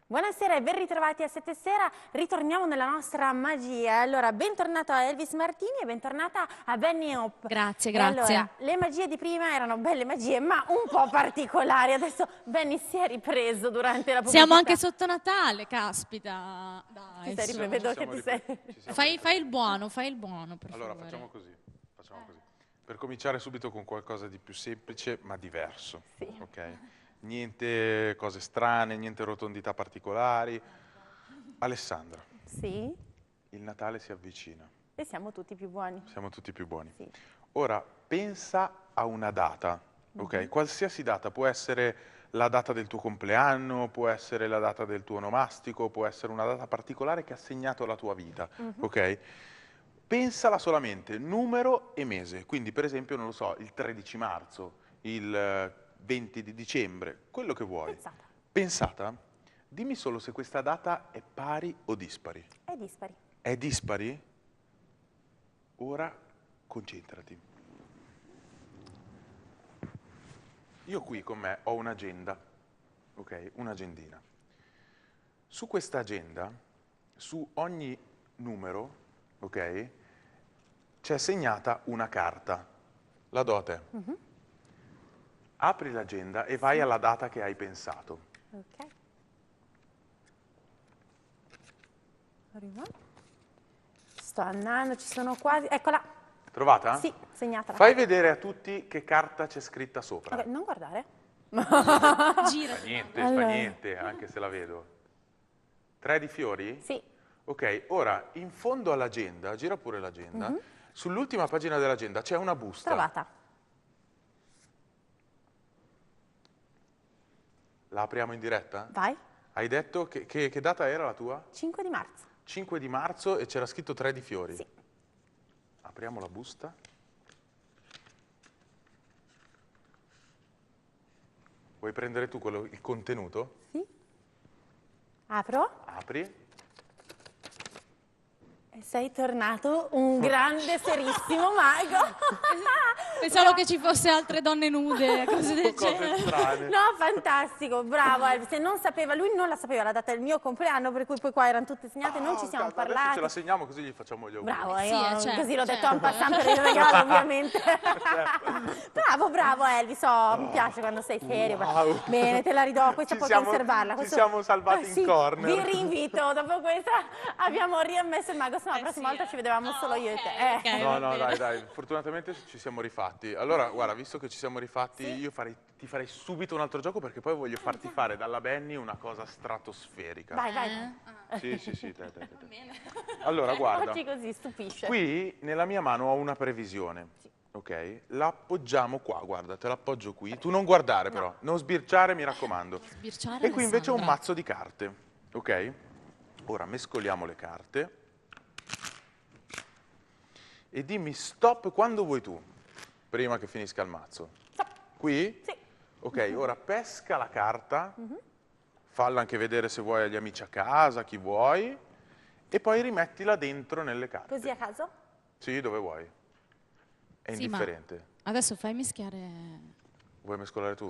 Buonasera e ben ritrovati a 7 Sera, ritorniamo nella nostra magia. Allora, bentornato a Elvis Martini e bentornata a Benny Hop. Grazie, E grazie. allora, le magie di prima erano belle magie, ma un po' particolari. Adesso Benny si è ripreso durante la pubblicità. Siamo anche sotto Natale, caspita. Dai, Ti sei su. vedo che ti sei... Fai il buono, per allora, favore. facciamo così. Per cominciare subito con qualcosa di più semplice ma diverso. Sì. Ok? Niente cose strane, niente rotondità particolari. Alessandra, Sì, il Natale si avvicina. e siamo tutti più buoni. Siamo tutti più buoni. Sì. Ora, pensa a una data, ok? Qualsiasi data, può essere la data del tuo compleanno, può essere la data del tuo onomastico, può essere una data particolare che ha segnato la tua vita, ok? Pensala solamente, numero e mese. Quindi, per esempio, non lo so, il 13 marzo, il 20 di dicembre, quello che vuoi. Pensata. Pensata? Dimmi solo se questa data è pari o dispari. È dispari. È dispari? Ora concentrati. Io qui con me ho un'agenda, ok? Un'agendina. Su questa agenda, su ogni numero, ok? C'è segnata una carta. La do a te. Apri l'agenda e vai alla data che hai pensato. Ok. Arriva. Sto andando, ci sono quasi... Eccola. Trovata? Sì, segnatela. Fai vedere a tutti che carta c'è scritta sopra. Ok, non guardare. Gira. Fa niente, anche se la vedo. 3 di fiori? Sì. Ok, ora, in fondo all'agenda, gira pure l'agenda, sull'ultima pagina dell'agenda c'è una busta. Trovata. La apriamo in diretta? Vai. Hai detto che data era la tua? 5 di marzo. 5 di marzo e c'era scritto 3 di fiori. Sì. Apriamo la busta. Vuoi prendere tu il contenuto? Sì. Apro. Apri. E sei tornato un grande, serissimo mago. Pensavo che ci fosse altre donne nude, cose del Cose genere. strane. No, fantastico, bravo Elvis. Se non sapeva, lui non la sapeva la data del mio compleanno, per cui poi qua erano tutte segnate, non ci siamo Adesso ce parlati. la segniamo così gli facciamo gli auguri. Bravo, Sì, io certo, così l'ho detto certo. en passant per il regalo, ovviamente. Bravo Elvis, mi piace quando sei serio. Wow. Bene, te la ridò, questa Ci puoi siamo- conservarla. ci siamo salvati in sì, corner. Vi rinvito, dopo questa abbiamo riammesso il mago, se no la prossima volta ci vedevamo solo io e te. ok. No, no, dai, fortunatamente ci siamo rifatti. Allora, guarda, visto che ci siamo rifatti, io ti farei subito un altro gioco perché poi voglio farti fare dalla Benny una cosa stratosferica. Vai. Sì, te. Allora, guarda, Oggi così stupisce. qui nella mia mano ho una previsione, ok? La appoggiamo qua, guarda, te l'appoggio qui. Tu non guardare però, non sbirciare, mi raccomando. Sbirciare, E qui invece ho un Alessandra. mazzo di carte, ok? Ora mescoliamo le carte. E dimmi stop quando vuoi tu, prima che finisca il mazzo. Stop. Qui? Sì. Ok, ora pesca la carta, falla anche vedere se vuoi agli amici a casa, chi vuoi, e poi rimettila dentro nelle carte. Così a caso? Sì, dove vuoi. È Sì, indifferente. Adesso fai mischiare... Vuoi mescolare tu?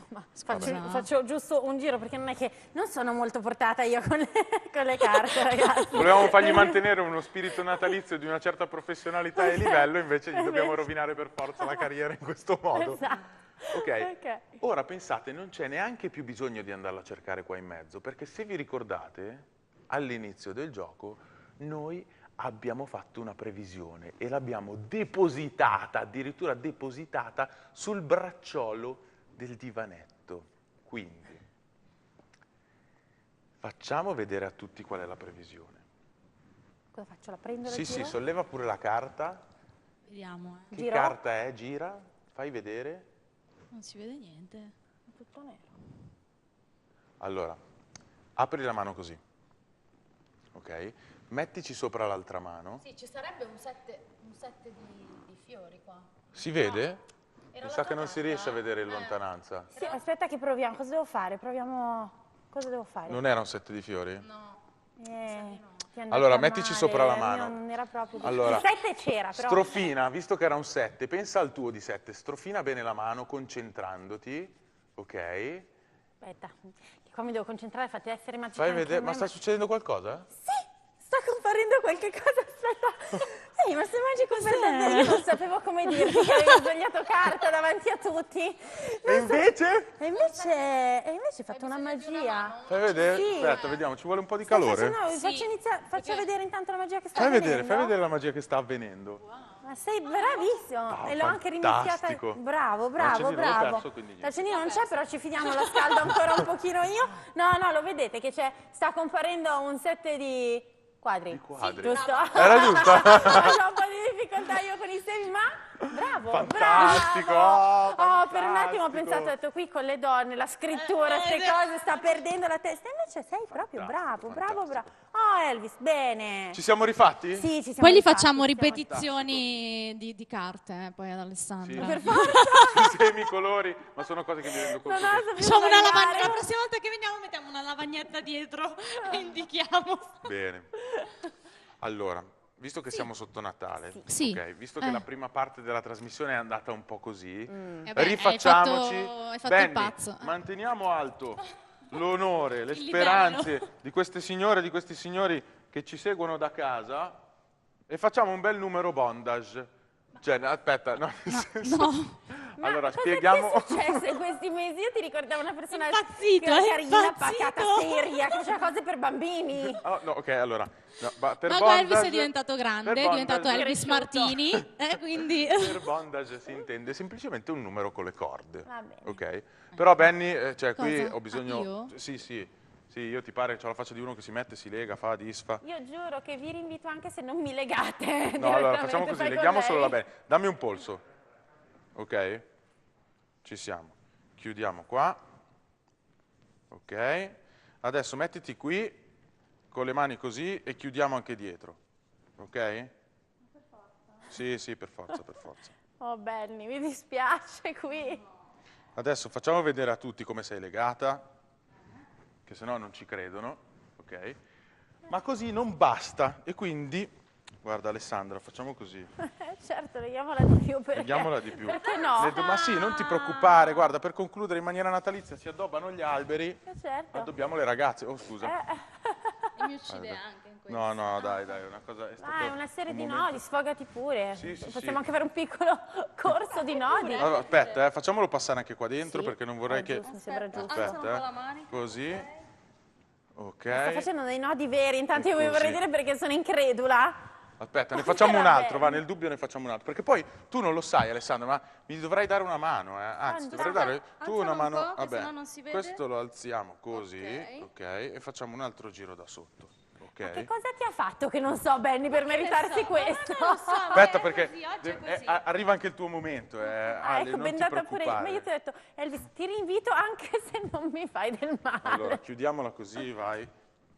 Ma Vabbè. faccio giusto un giro perché non è che non sono molto portata io con le carte, ragazzi. Volevamo fargli mantenere uno spirito natalizio di una certa professionalità e livello, invece gli dobbiamo rovinare per forza la carriera in questo modo. Esatto. Ok, ora pensate, non c'è neanche più bisogno di andarla a cercare qua in mezzo, perché se vi ricordate, all'inizio del gioco, noi abbiamo fatto una previsione e l'abbiamo depositata, addirittura depositata, sul bracciolo del divanetto. Quindi, facciamo vedere a tutti qual è la previsione. Cosa faccio? La prendo? Sì, solleva pure la carta. Vediamo, Che Giro? carta è? Gira, fai vedere. Non si vede niente. È tutto nero. Allora, apri la mano così, ok? Mettici sopra l'altra mano. Sì, ci sarebbe un set di fiori qua. Si vede? Era Mi la sa tua che non si carta? riesce a vedere in lontananza. Sì, aspetta che proviamo. Cosa devo fare? Proviamo... Cosa devo fare? Non era un set di fiori? No, Eh, Ti è andata Allora, mettici male, sopra la il mio mano. non era proprio... Allora, il 7 c'era, però... strofina, visto che era un 7, pensa al tuo di 7, strofina bene la mano concentrandoti, ok? Aspetta, che qua mi devo concentrare, fate essere magica Fai anche vedere, a ma me, sta succedendo qualcosa? Sì, sta comparendo qualche cosa, aspetta. Ehi, ma sei magico per davvero? Io non sapevo come dirti che avevi sbagliato carta davanti a tutti. E invece? E invece hai fatto una magia. Fai vedere? Sì. Aspetta, vediamo, ci vuole un po' di Stai calore? facendo- Sì, faccio iniziare, faccio perché- vedere intanto la magia che sta Fai avvenendo. vedere la magia che sta avvenendo. Ma sei bravissimo. E l'ho anche riniziata. Fantastico. Bravo, No, bravo, l'accendino l'ho bravo. perso, quindi niente. L'accendino non c'è, però ci fidiamo, la scaldo ancora un pochino io. No, no, lo vedete che sta comparendo un set di quadri. Di quadri. Giusto? Era giusto? Ho un po' di difficoltà io con i semi, ma bravo, Fantastico, bravo. oh, Per un attimo ho fantastico. pensato, ho detto, qui con le donne, la scrittura, queste cose, sta perdendo la testa. Invece sei proprio bravo, bravo, bravo. Oh Elvis, bene. Ci siamo rifatti? Sì, ci siamo Poi li rifatti, facciamo ci siamo ripetizioni di carte, poi ad Alessandro. Sì. Per forza. Semi, colori, ma sono cose che mi rendo conto Non ho che... saputo Facciamo una sbagliare. lavagna, la prossima volta che veniamo mettiamo una lavagnetta dietro e indichiamo. Bene. Allora, visto che siamo sotto Natale, Sì. ok, visto che la prima parte della trasmissione è andata un po' così, Eh beh, rifacciamoci. hai fatto Benny, il pazzo. manteniamo alto l'onore, le Il speranze di queste signore e di questi signori che ci seguono da casa e facciamo un bel numero bondage. Cioè, aspetta, no, nel senso- No. Ma Allora, cosa spieghiamo... ti è successo in questi mesi? Io ti ricordavo una persona Impazzito, che era è carina, impazzito. pacata, seria, che faceva cose per bambini. Oh, no, ok, allora... no, per Ma qua Elvis bondage- è diventato grande, per è diventato bondage- Elvis Cresciuto. Martini, quindi... Per bondage si intende semplicemente un numero con le corde, Va bene. ok? Però Benny, cioè qui Cosa? ho bisogno... Ah, io? Sì, io ti pare che ho la faccia di uno che si mette, si lega, fa, disfa. Io giuro che vi rinvito anche se non mi legate. No, allora facciamo così, fai con leghiamo solo la lei. Benny. Dammi un polso, ok? Ci siamo. Chiudiamo qua, ok? Adesso mettiti qui con le mani così e chiudiamo anche dietro, ok? Per forza? Sì, per forza, per forza. Oh Benny, mi dispiace qui. Adesso facciamo vedere a tutti come sei legata, che se no non ci credono, ok? Ma così non basta e quindi, guarda Alessandra, facciamo così, Certo, leghiamola di più perché... leghiamola di più. Perché no? Ma sì, non ti preoccupare, guarda, per concludere in maniera natalizia si addobbano gli alberi, Certo. addobbiamo le ragazze. Oh, scusa. E mi uccide anche in questo. No, dai, è una cosa... È stato Ah, è una serie un di momento- nodi, sfogati pure. Sì, Possiamo sì. anche fare un piccolo corso di nodi. Allora, aspetta, facciamolo passare anche qua dentro Sì, perché non vorrei è che... giusto, mi sembra giusto. Alza un po' la Aspetta, mano. così. Ok. Sto facendo dei nodi veri, intanto io vi Così. vorrei dire perché sono incredula. Aspetta, ne facciamo un altro, bene. va, nel dubbio ne facciamo un altro. Perché poi tu non lo sai, Alessandro, ma mi dovrai dare una mano, Anzi, dovrei dare tu Alzalo una un mano. po', che Vabbè, sennò non si vede. questo lo alziamo così, Ok. ok? E facciamo un altro giro da sotto, ok? Che cosa ti ha fatto che non so, Benny, per meritarsi questo? Aspetta, perché così, oggi è così. arriva anche il tuo momento, Ah, Ale, ecco, non ti bendata pure io. Ma preoccupare. io ti ho detto, Elvis, ti rinvito anche se non mi fai del male. Allora, chiudiamola così, vai.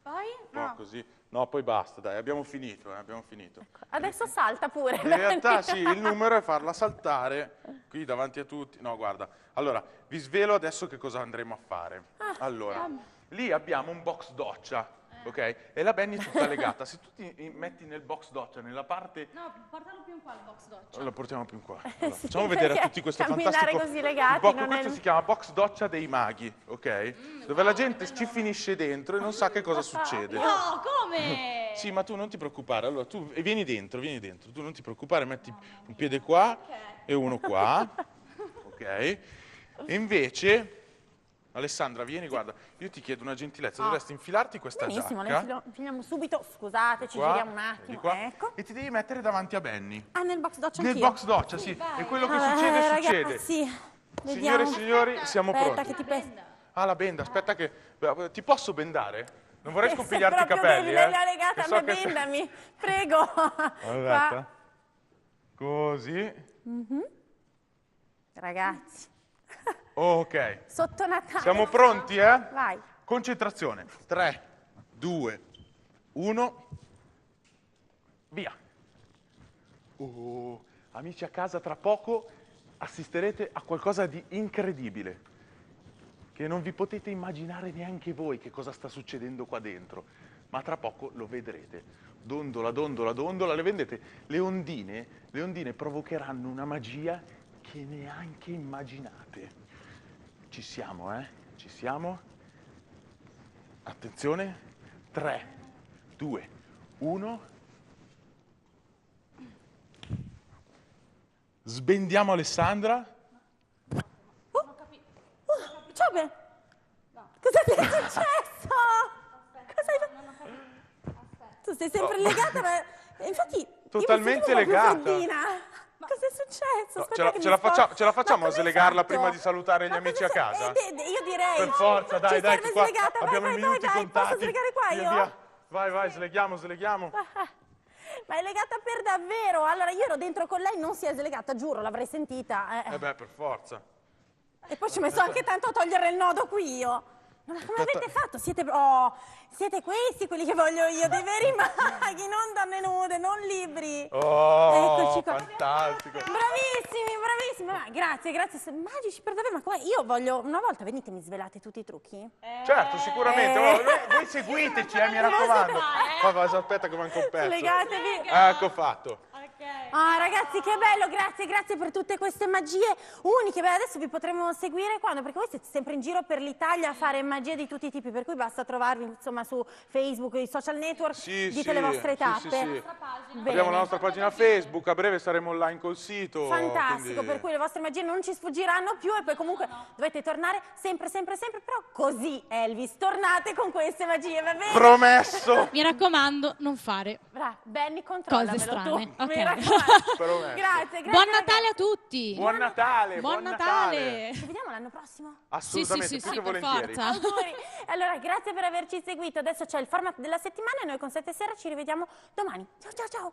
Poi? No, così. No, poi basta, dai, abbiamo finito, abbiamo finito. Adesso salta pure. In realtà sì, il numero è farla saltare qui davanti a tutti. No, guarda, allora, vi svelo adesso che cosa andremo a fare. Allora, lì abbiamo un box doccia, ok? E la Benny è tutta legata. Se tu ti metti nel box doccia, nella parte... No, portalo più in qua il box doccia. Lo portiamo più in qua. Allora, Sì, facciamo vedere a perché tutti questo camminare fantastico... così legati non questo è- si chiama box doccia dei maghi, ok? Dove la gente ci finisce dentro e non sa che cosa succede. No, come? Sì, ma tu non ti preoccupare, allora tu vieni dentro, tu non ti preoccupare, metti un piede qua e uno qua, ok? E invece, Alessandra, vieni, guarda, io ti chiedo una gentilezza, dovresti infilarti questa Benissimo, giacca, finiamo subito. Scusate, ci qua, giriamo un vedi attimo. qua, Ecco. e ti devi mettere davanti a Benny. Ah, nel box doccia Nel anch'io. box doccia, sì, e quello che Vabbè, succede, succede. ragazzi, Signore vediamo. e signori, siamo Aspetta pronti. che ti pesa. Ah, la benda, aspetta che... ti posso bendare? Non vorrei Se scompigliarti i proprio capelli, lei l'ha legata Che a so me, che- bendami. Prego. Aspetta. Qua. Così. Ragazzi, Ok. sotto Natale. Siamo pronti, eh? Vai. Concentrazione. 3, 2, 1. Via. Oh, amici a casa, tra poco assisterete a qualcosa di incredibile. Che non vi potete immaginare neanche voi che cosa sta succedendo qua dentro. ma tra poco lo vedrete. Dondola, dondola, dondola, le vedete? Le ondine provocheranno una magia che neanche immaginate. Ci siamo, eh? Ci siamo? Attenzione, 3, 2, 1. Sbendiamo Alessandra. Ciao Ben. Cosa ti è successo? Cosa hai fatto? Tu sei sempre legata, ma infatti Totalmente io mi sentivo legata. proprio freddina. Cosa è successo? No, Aspetta che ce mi la facciamo, sposto. ce la facciamo Ma a come hai slegarla fatto? prima di salutare gli Ma amici cosa a casa? io direi. Per forza, dai, ci dai, serve che qua slegata. abbiamo vai, i minuti vai, contati. Posso slegare qua Via, io? via. Vai, vai, sleghiamo. Ma è legata per davvero. Allora, io ero dentro con lei, non si è slegata, giuro, l'avrei sentita. Beh, per forza. E poi ci ho messo anche tanto a togliere il nodo qui io. Ma come avete fatto? Siete questi quelli che voglio io, dei veri maghi, non donne nude, non libri. Oh, Eccoci qua. fantastico. Bravissimi. Ma grazie. Magici per davvero, ma come? Io voglio, una volta venite, mi svelate tutti i trucchi? Certo, sicuramente. Voi seguiteci, mi raccomando. Vai, aspetta che manca un pezzo. Legatevi. Ecco fatto. Ah, ragazzi, che bello, grazie per tutte queste magie uniche. Beh, adesso vi potremo seguire quando? Perché voi siete sempre in giro per l'Italia a fare magie di tutti i tipi, per cui basta trovarvi, insomma, su Facebook, i social network, dite le vostre tappe. Sì. Bene. Abbiamo la nostra pagina Facebook, a breve saremo online col sito. Fantastico, quindi- per cui le vostre magie non ci sfuggiranno più e poi comunque dovete tornare sempre, però così, Elvis, tornate con queste magie, va bene? Promesso. Mi raccomando, non fare. Benny, controllamelo Cose strane, tu. ok. Mi raccomando. Promesso. Grazie. Buon Natale a tutti! Buon Natale. Buon Natale! Ci vediamo l'anno prossimo? Assolutamente, Sì, più che per volentieri. forza. Auguri. Allora, grazie per averci seguito. Adesso c'è il format della settimana e noi con 7 Sera ci rivediamo domani. Ciao.